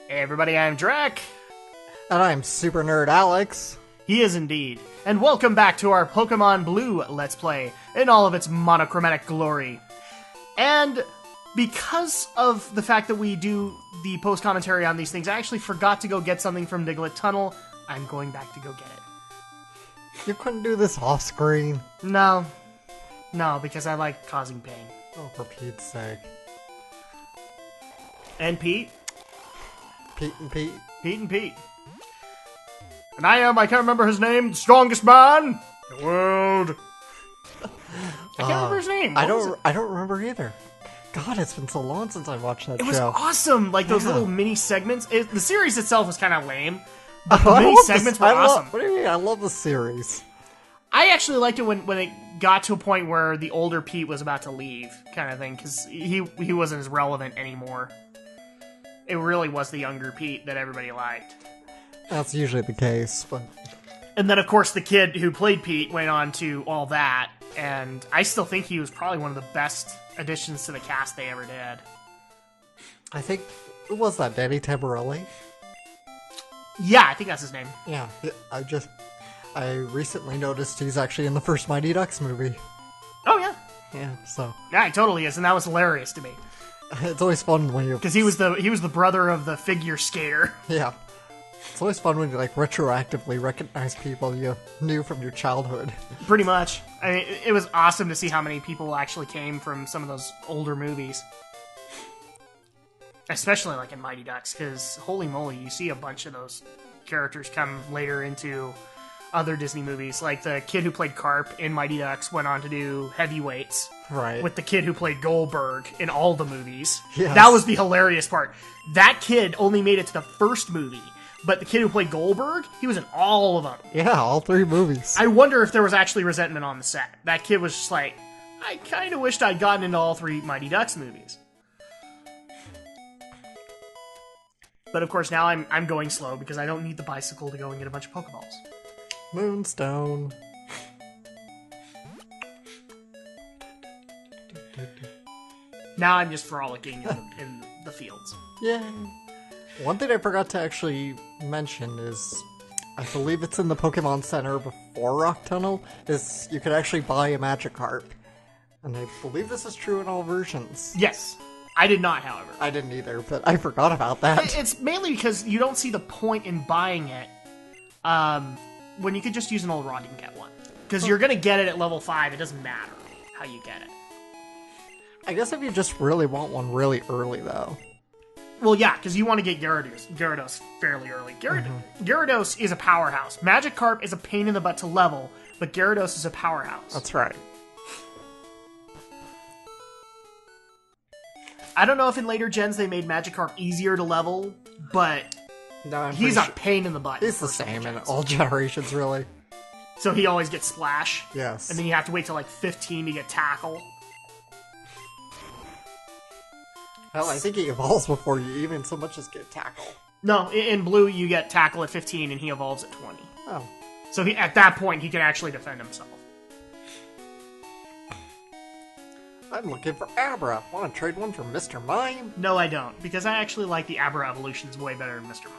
Hey everybody, I'm Drak. And I'm Super Nerd Alex. He is indeed. And welcome back to our Pokemon Blue Let's Play in all of its monochromatic glory. And because of the fact that we do the post-commentary on these things, I actually forgot to go get something from Diglett Tunnel. I'm going back to go get it. You couldn't do this off screen. No, because I like causing pain. Oh, for Pete's sake. And Pete? Pete and Pete. Pete and Pete. And I can't remember his name, the strongest man in the world. I can't remember his name. I don't remember either. God, it's been so long since I watched that show. It was awesome. Like those little mini segments. The series itself was kind of lame, but the mini segments were awesome. What do you mean? I love the series. I actually liked it when it got to a point where the older Pete was about to leave, kind of thing, because he wasn't as relevant anymore. It really was the younger Pete that everybody liked. That's usually the case, but... And then, of course, the kid who played Pete went on to all that, and I still think he was probably one of the best additions to the cast they ever did. I think... Who was that? Danny Tabarelli? Yeah, I think that's his name. Yeah, I recently noticed he's actually in the first Mighty Ducks movie. Oh, yeah. Yeah, so... Yeah, he totally is, and that was hilarious to me. It's always fun when you... Because he was the brother of the figure skater. Yeah. It's always fun when you, like, retroactively recognize people you knew from your childhood. Pretty much. I mean, it was awesome to see how many people actually came from some of those older movies. Especially, like, in Mighty Ducks, because, holy moly, you see a bunch of those characters come later into other Disney movies. Like, the kid who played Carp in Mighty Ducks went on to do Heavyweights. Right. With the kid who played Goldberg in all the movies. Yes. That was the hilarious part. That kid only made it to the first movie. But the kid who played Goldberg, he was in all of them. Yeah, all three movies. I wonder if there was actually resentment on the set. That kid was just like, I kind of wished I'd gotten into all three Mighty Ducks movies. But of course now I'm going slow because I don't need the bicycle to go and get a bunch of Pokeballs. Moonstone. Now I'm just frolicking in the fields. Yay. One thing I forgot to actually mention is, I believe it's in the Pokemon Center before Rock Tunnel, is you could actually buy a Magikarp. And I believe this is true in all versions. Yes. I did not, however. I didn't either, but I forgot about that. It's mainly because you don't see the point in buying it when you could just use an old rod and get one. Because you're going to get it at level 5, it doesn't matter how you get it. I guess if you just really want one really early, though. Well, yeah, because you want to get Gyarados fairly early. Gyarados is a powerhouse. Magikarp is a pain in the butt to level, but Gyarados is a powerhouse. That's right. I don't know if in later gens they made Magikarp easier to level, but no, he's a pain in the butt. He's the same in all generations, really. So he always gets Splash. Yes. And then you have to wait till like 15 to get Tackle. Hell, I think he evolves before you even so much as get Tackle. No, in Blue you get Tackle at 15 and he evolves at 20. Oh. So at that point he can actually defend himself. I'm looking for Abra. Want to trade one for Mr. Mime? No, I don't, because I actually like the Abra evolutions way better than Mr. Mime.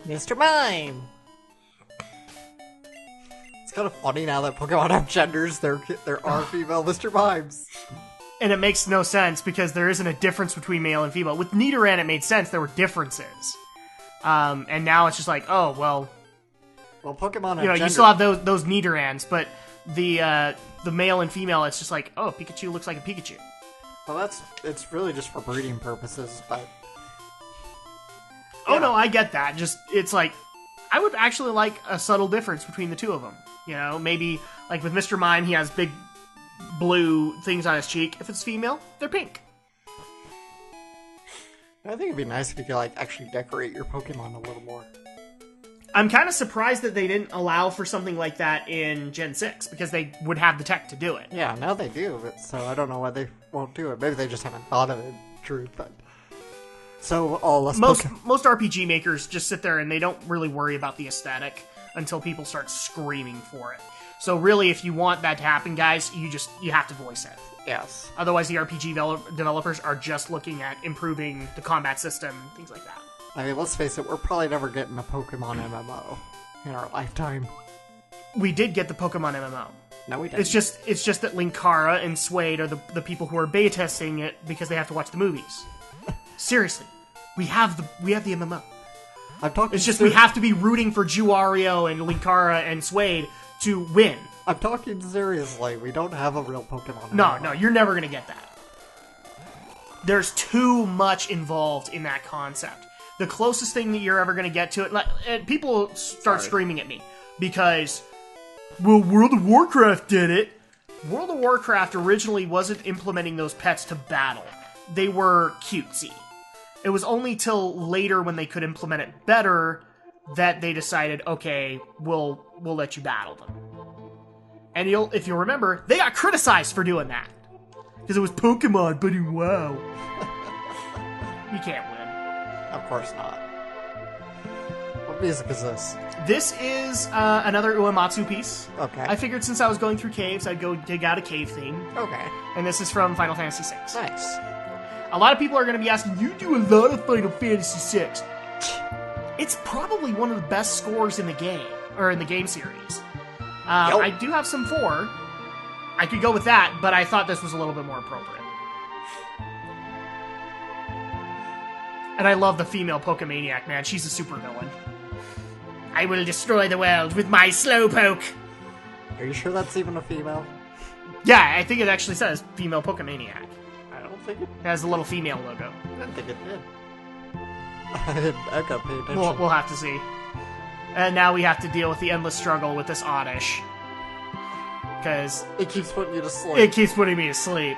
Mr. Mime! It's kind of funny now that Pokemon have genders, there are female Mr. Mimes. And it makes no sense, because there isn't a difference between male and female. With Nidoran, it made sense, there were differences. And now it's just like, oh, well... Well, Pokemon have genders. You still have those Nidorans, but the male and female, it's just like, oh, Pikachu looks like a Pikachu. Well, it's really just for breeding purposes, but... Oh, no, I get that. Just, it's like, I would actually like a subtle difference between the two of them. You know, maybe, like with Mr. Mime, he has big blue things on his cheek. If it's female, they're pink. I think it'd be nice if you could, like, actually decorate your Pokemon a little more. I'm kind of surprised that they didn't allow for something like that in Gen 6, because they would have the tech to do it. Yeah, now they do, but so I don't know why they won't do it. Maybe they just haven't thought of it, truth, but... So, most RPG makers just sit there and they don't really worry about the aesthetic until people start screaming for it. So really, if you want that to happen, guys, you have to voice it. Yes. Otherwise, the RPG developers are just looking at improving the combat system, things like that. I mean, let's face it, we're probably never getting a Pokemon MMO in our lifetime. We did get the Pokemon MMO. No, we didn't. It's just that Linkara and Suede are the people who are beta testing it because they have to watch the movies. Seriously, we have the MMO. I'm talking. It's just we have to be rooting for Juario and Linkara and Suede to win. I'm talking seriously. We don't have a real Pokemon. No, you're never gonna get that. There's too much involved in that concept. The closest thing that you're ever gonna get to it, and people start screaming at me because, well, World of Warcraft did it. World of Warcraft originally wasn't implementing those pets to battle. They were cutesy. It was only till later when they could implement it better that they decided, okay, we'll let you battle them. And if you'll remember, they got criticized for doing that. Because it was Pokemon, but in WoW. You can't win. Of course not. What music is this? This is another Uematsu piece. Okay. I figured since I was going through caves, I'd go dig out a cave theme. Okay. And this is from Final Fantasy VI. Nice. A lot of people are going to be asking, you do a lot of Final Fantasy VI. It's probably one of the best scores in the game, or in the game series. I do have some 4. I could go with that, but I thought this was a little bit more appropriate. And I love the female Pokemaniac, man. She's a super villain. I will destroy the world with my Slowpoke. Are you sure that's even a female? Yeah, I think it actually says female Pokemaniac. I don't think it... It has the little female logo. I didn't think it did. I gotta pay attention. We'll have to see. And now we have to deal with the endless struggle with this Oddish. Because it keeps putting you to sleep. It keeps putting me to sleep.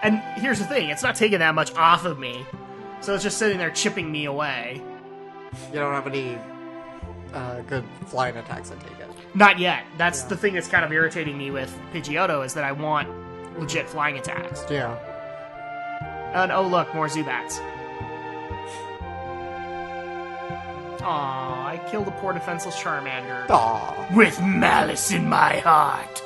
And here's the thing, it's not taking that much off of me. So it's just sitting there chipping me away. You don't have any good flying attacks, I take it. Not yet. That's the thing that's kind of irritating me with Pidgeotto, is that I want legit flying attacks. Yeah. And oh look, more Zubats. Aw, I killed a poor defenseless Charmander. Aww. With malice in my heart.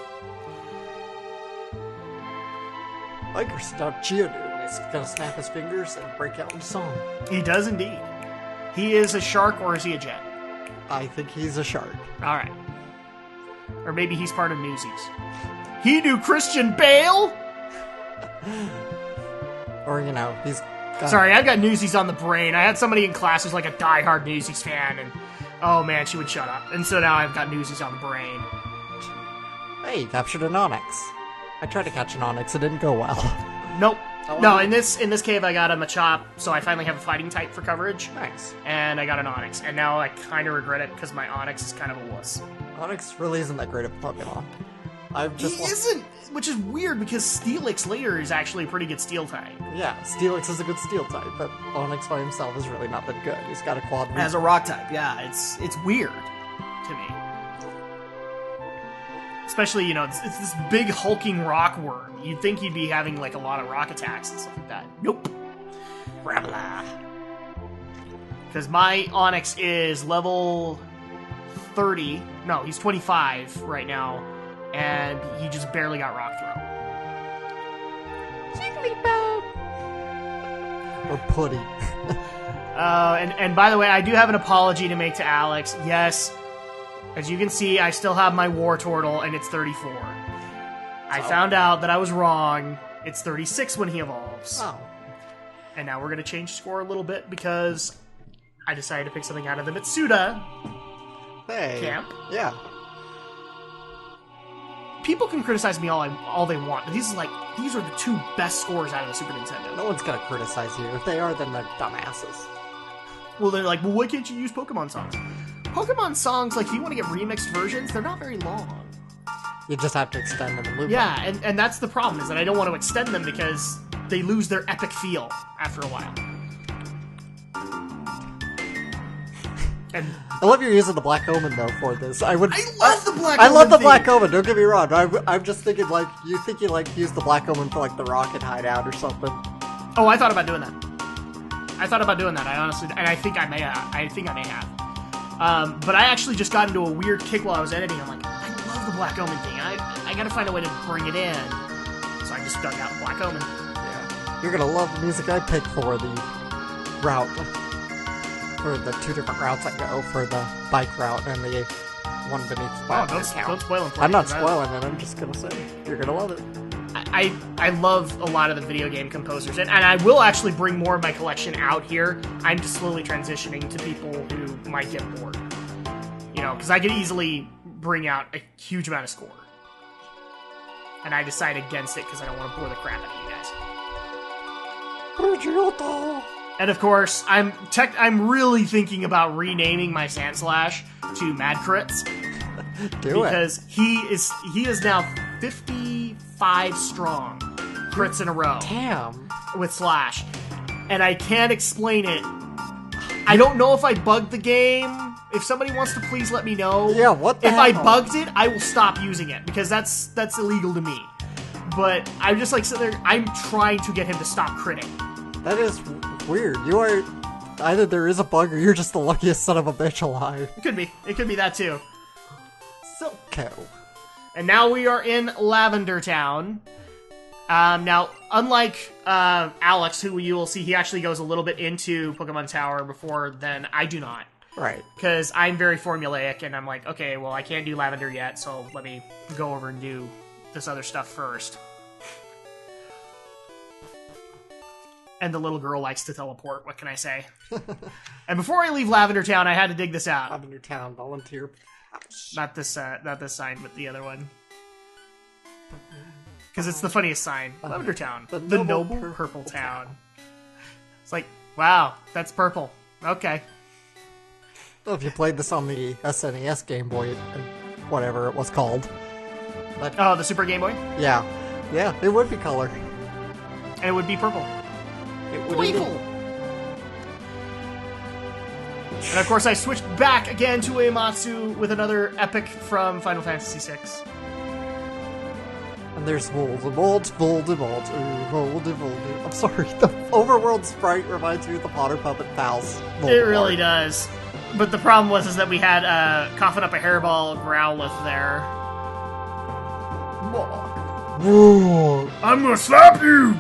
Iker stopped Geodude. He's gonna snap his fingers and break out in song. He does indeed. He is a shark, or is he a jet? I think he's a shark. Alright. Or maybe he's part of Newsies. He knew Christian Bale? Or, you know, he's got... Sorry, I've got Newsies on the brain. I had somebody in class who's like a diehard Newsies fan, and oh man, she would shut up. And so now I've got Newsies on the brain. Hey, you captured an Onyx. I tried to catch an Onyx, it didn't go well. Nope. No, in this cave I got a Machop, so I finally have a fighting type for coverage. Nice. And I got an Onyx, and now I kind of regret it because my Onyx is kind of a wuss. Onyx really isn't that great of a Pokemon. He isn't, which is weird because Steelix later is actually a pretty good Steel type. Yeah, Steelix is a good Steel type, but Onyx by himself is really not that good. He's got a quad. As a Rock type, yeah, it's weird to me. Especially, you know, it's this big hulking rock worm. You'd think he'd be having, like, a lot of rock attacks and stuff like that. Nope. Because my Onyx is level 30. No, he's 25 right now. And he just barely got rock throw. Or Putty. And by the way, I do have an apology to make to Alex. Yes, as you can see, I still have my Wartortle, and it's 34. I found out that I was wrong. It's 36 when he evolves. Oh. And now we're going to change score a little bit because I decided to pick something out of the Mitsuda camp. Yeah. People can criticize me all they want, but these are the 2 best scores out of the Super Nintendo. No one's gonna criticize you. If they are, then they're dumbasses. Well, they're like, well, why can't you use Pokemon songs? Pokemon songs, like, if you want to get remixed versions, they're not very long. You just have to extend them and loop them. And that's the problem, is that I don't want to extend them because they lose their epic feel after a while. And I love you using the Black Omen, though, for this. I love the Black Omen. I love the Black Omen, don't get me wrong. I'm just thinking, like, you think you, like, use the Black Omen for, like, the Rocket Hideout or something. Oh, I thought about doing that. I honestly, and I think I may have. But I actually just got into a weird kick while I was editing. I'm like, I love the Black Omen thing. I gotta find a way to bring it in. So I just dug out Black Omen. Yeah. You're gonna love the music I picked for the route. for the 2 different routes I go, for the bike route and the one beneath Lavender Town. Don't spoil it for I'm me, not 'cause spoiling it, I'm just gonna say, you're gonna love it. I love a lot of the video game composers, and I will actually bring more of my collection out here. I'm just slowly transitioning to people who might get bored. You know, because I could easily bring out a huge amount of score. And I decide against it because I don't want to bore the crap out of you guys. And of course, I'm really thinking about renaming my Sandslash to Mad Crits. Because he is now 55 strong crits in a row. Damn. With Slash. And I can't explain it. I don't know if I bugged the game. If somebody wants to please let me know. Yeah, what the If hell? I bugged it, I will stop using it, because that's illegal to me. But I'm just like sitting there, I'm trying to get him to stop critting. That is weird. You are... Either there is a bug or you're just the luckiest son of a bitch alive. It could be. It could be that too. Silco. And now we are in Lavender Town. Now, unlike Alex, who you will see, he actually goes a little bit into Pokemon Tower before then. I do not. Right. Because I'm very formulaic, and I'm like, okay, well, I can't do Lavender yet, so let me go over and do this other stuff first. And the little girl likes to teleport, what can I say? And before I leave Lavender Town, I had to dig this out. Lavender Town, volunteer. Not this sign, but the other one. Because it's the funniest sign. Lavender Town. The noble purple town. It's like, wow, that's purple. Okay. Well, if you played this on the SNES Game Boy, whatever it was called. But, Oh, the Super Game Boy? yeah. Yeah, it would be color. And it would be purple. It would Playful! be. And of course I switched back again to Uematsu with another epic from Final Fantasy VI. And there's Voldemort. I'm sorry, the overworld sprite reminds me of the Potter Puppet Pals. It really does. But the problem was that we had coughing up a hairball Growlithe there. I'm gonna slap you!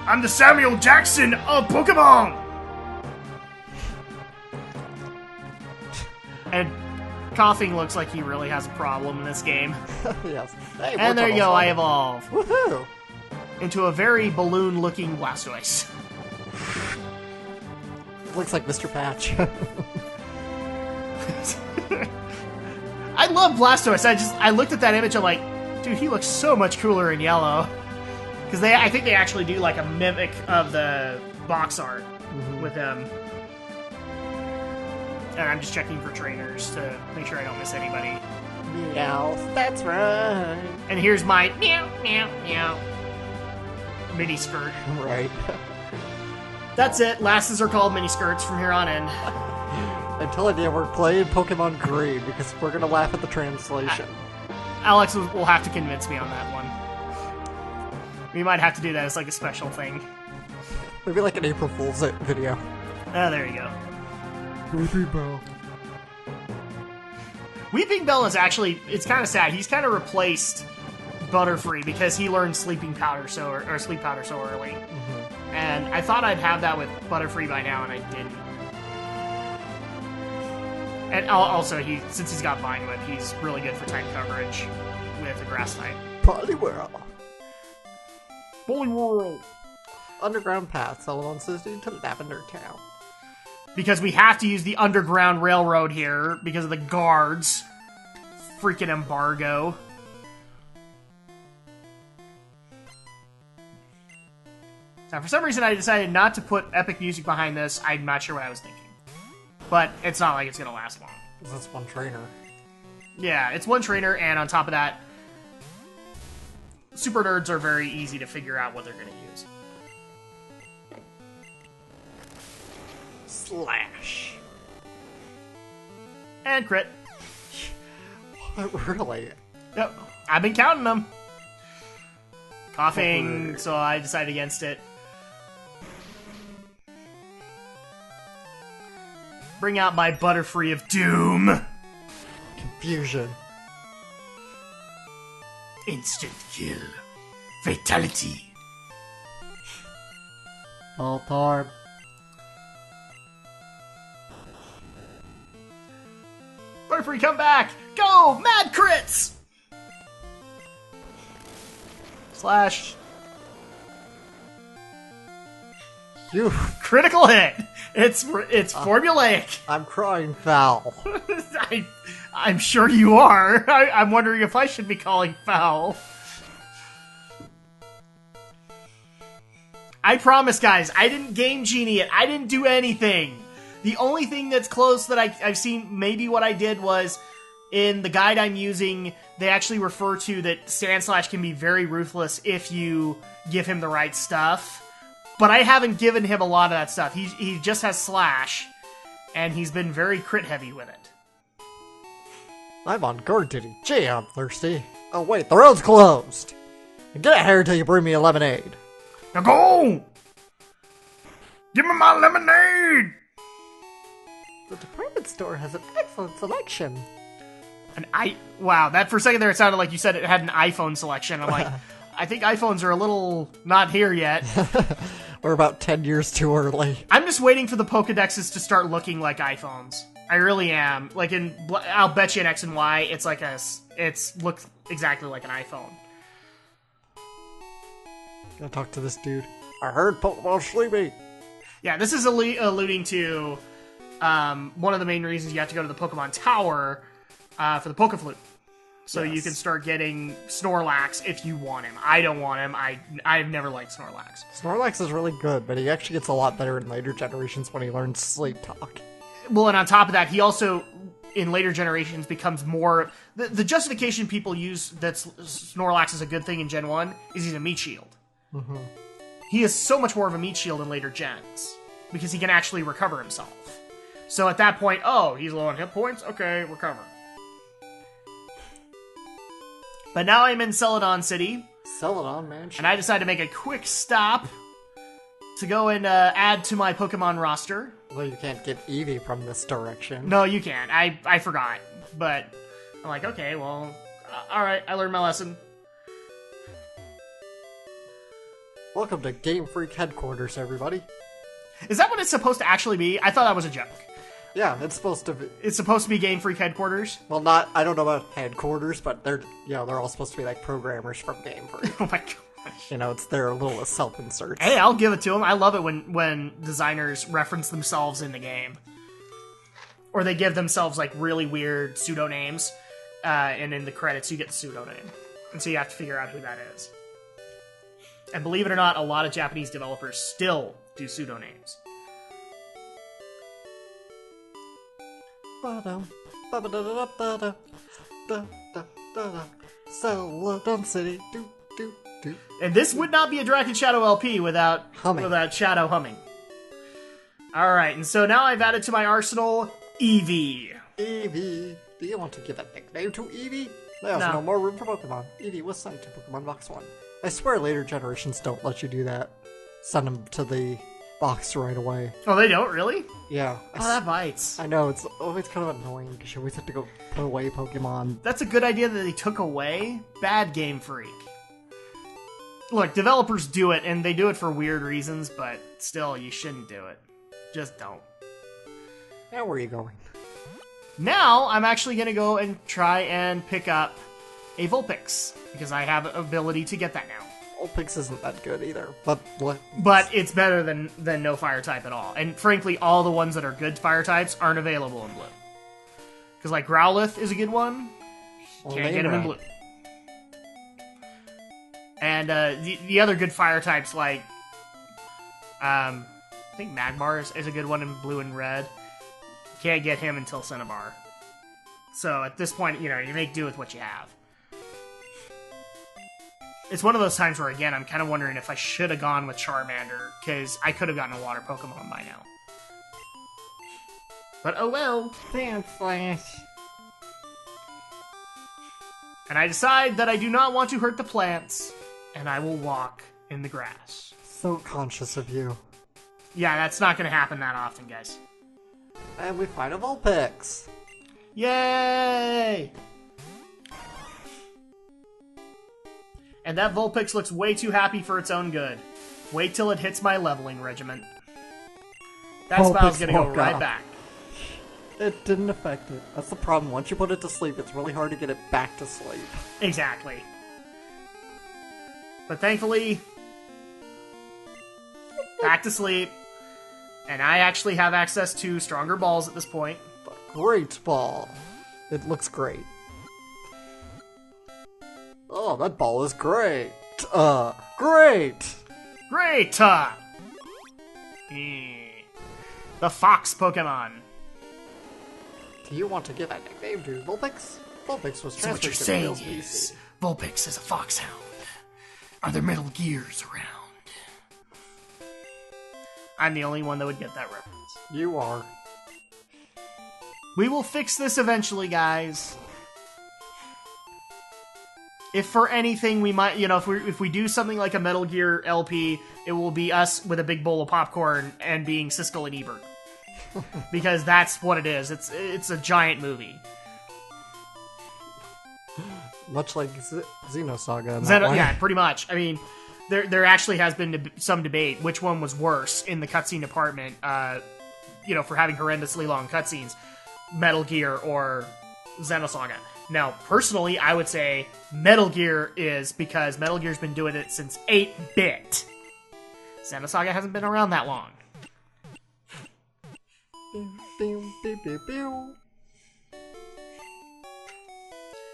I'm the Samuel Jackson of Pokemon! And coughing looks like he really has a problem in this game. Yes. Hey, And there you go, I evolve Woohoo! into a very balloon-looking Blastoise. Looks like Mr. Patch. I love Blastoise. I looked at that image, I'm like, dude, he looks so much cooler in yellow. Because I think they actually do like a mimic of the box art with him. And I'm just checking for trainers to make sure I don't miss anybody. Meow, that's right. And here's my meow, meow, meow mini skirt. Right. That's it. Lasses are called mini skirts from here on in. I'm telling you, we're playing Pokemon Green because we're gonna laugh at the translation. Alex will have to convince me on that one. We might have to do that as like a special thing. Maybe like an April Fool's video. Oh, there you go. Weeping Bell. Weeping Bell is actually, it's kind of sad. He's kind of replaced Butterfree because he learned Sleeping Powder or Sleep Powder so early. And I thought I'd have that with Butterfree by now, and I didn't. And also, since he's got Vine Whip, he's really good for type coverage with a Grass type. Poliwhirl. Poliwhirl. Underground path, Celadon City to Lavender Town. Because we have to use the Underground Railroad here because of the guards. Freaking embargo. Now, for some reason, I decided not to put epic music behind this. I'm not sure what I was thinking. But it's not like it's going to last long. That's one trainer. Yeah, it's one trainer, and on top of that, super nerds are very easy to figure out what they're going to use. Slash. And crit. What, really? Yep, I've been counting them. Coughing, so I decided against it. Bring out my Butterfree of Doom. Confusion. Instant kill. Fatality. All Torb. if we come back. Go! Mad crits! Slash. You. Critical hit! It's formulaic. I'm crying foul. I'm sure you are. I'm wondering if I should be calling foul. I promise, guys, I didn't Game Genie it. I didn't do anything. The only thing that's close that I've seen, maybe what I did was, in the guide I'm using, they actually refer to that Sandslash can be very ruthless if you give him the right stuff. But I haven't given him a lot of that stuff. He just has Slash, and he's been very crit heavy with it. I'm on guard duty. Gee, I'm thirsty. Oh wait, the road's closed. Get out here till you bring me a lemonade. Now go! Give me my lemonade! The department store has an excellent selection. Wow, that for a second there it sounded like you said it had an iPhone selection. I'm like, I think iPhones are a little not here yet. We're about 10 years too early. I'm just waiting for the Pokedexes to start looking like iPhones. I really am. Like I'll bet you in X and Y, it's looks exactly like an iPhone. Gotta talk to this dude. I heard Pokemon's sleepy. Yeah, this is alluding to one of the main reasons you have to go to the Pokemon Tower for the Pokeflute. So you can start getting Snorlax if you want him. I don't want him. I've never liked Snorlax. Snorlax is really good, but he actually gets a lot better in later generations when he learns Sleep Talk. Well, and on top of that, he also, in later generations, becomes more... The justification people use that Snorlax is a good thing in Gen 1 is he's a meat shield. Mm-hmm. He is so much more of a meat shield in later gens, because he can actually recover himself. So at that point, oh, he's low on hit points? Okay, recover. But now I'm in Celadon City. Celadon Mansion. And I decided to make a quick stop to go and add to my Pokemon roster. Well, you can't get Eevee from this direction. No, you can't. I forgot. But I'm like, okay, well, alright, I learned my lesson. Welcome to Game Freak headquarters, everybody. Is that what it's supposed to actually be? I thought that was a joke. Yeah, it's supposed to be. It's supposed to be Game Freak headquarters? Well, I don't know about headquarters, but they're all supposed to be like programmers from Game Freak. Oh my gosh. You know, it's their little self-inserts. Hey, I'll give it to them. I love it when designers reference themselves in the game. Or they give themselves, like, really weird pseudonames, and in the credits you get the pseudonym. And so you have to figure out who that is. And believe it or not, a lot of Japanese developers still do pseudonames. Celadon City. And this would not be a Drak and Shadow LP without Shadow humming. Alright, and so now I've added to my arsenal Eevee. Eevee. Do you want to give a nickname to Eevee? There's no more room for Pokemon. Eevee was sent to Pokemon Box 1. I swear later generations don't let you do that. Send them to the box right away. Oh, they don't? Really? Yeah. Oh, that bites. I know, it's always kind of annoying because you always have to go put away Pokemon. That's a good idea that they took away. Bad Game Freak. Look, developers do it, and they do it for weird reasons, but still, you shouldn't do it. Just don't. Now where are you going? Now, I'm actually going to go and try and pick up a Vulpix, because I have an ability to get that now. Vulpix isn't that good either, but it's better than no fire type at all. And frankly, all the ones that are good fire types aren't available in blue. Because like Growlithe is a good one, can't get him in blue. And the other good fire types like, I think Magmar is a good one in blue and red. Can't get him until Cinnabar. So at this point, you make do with what you have. It's one of those times where, again, I'm kind of wondering if I should have gone with Charmander, because I could have gotten a water Pokemon by now. But oh well. Sandslash. And I decide that I do not want to hurt the plants, and I will walk in the grass. So conscious of you. Yeah, that's not going to happen that often, guys. And we find a Vulpix. Yay! And that Vulpix looks way too happy for its own good. Wait till it hits my leveling regiment. That spell's gonna go right back. It didn't affect it. That's the problem. Once you put it to sleep, it's really hard to get it back to sleep. Exactly. But thankfully, back to sleep. And I actually have access to stronger balls at this point. Great ball. It looks great. Oh, that ball is great. Great! Great! The Fox Pokemon. Do you want to give a nickname to Vulpix? Vulpix was So what transferred you're to saying Male's is, PC. Vulpix is a foxhound. Are there Metal Gears around? I'm the only one that would get that reference. You are. We will fix this eventually, guys. If for anything, we might, if we do something like a Metal Gear LP, it will be us with a big bowl of popcorn and being Siskel and Ebert. Because that's what it is. It's a giant movie. Much like Xenosaga. Yeah, pretty much. I mean, there actually has been some debate which one was worse in the cutscene department, for having horrendously long cutscenes, Metal Gear or Xenosaga. Now, personally, I would say Metal Gear is, because Metal Gear's been doing it since 8-bit. Xenosaga hasn't been around that long.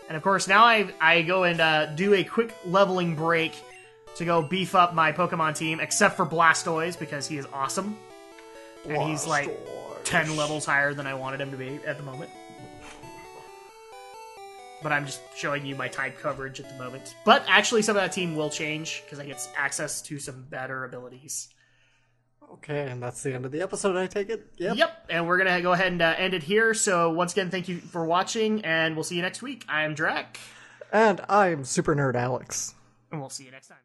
And of course, now I go and do a quick leveling break to go beef up my Pokemon team, except for Blastoise, because he is awesome. And he's like 10 levels higher than I wanted him to be at the moment. But I'm just showing you my type coverage at the moment. But actually, some of that team will change, because I get access to some better abilities. Okay, and that's the end of the episode, I take it? Yep, and we're going to go ahead and end it here. So once again, thank you for watching, and we'll see you next week. I'm Drak. And I'm Super Nerd Alex. And we'll see you next time.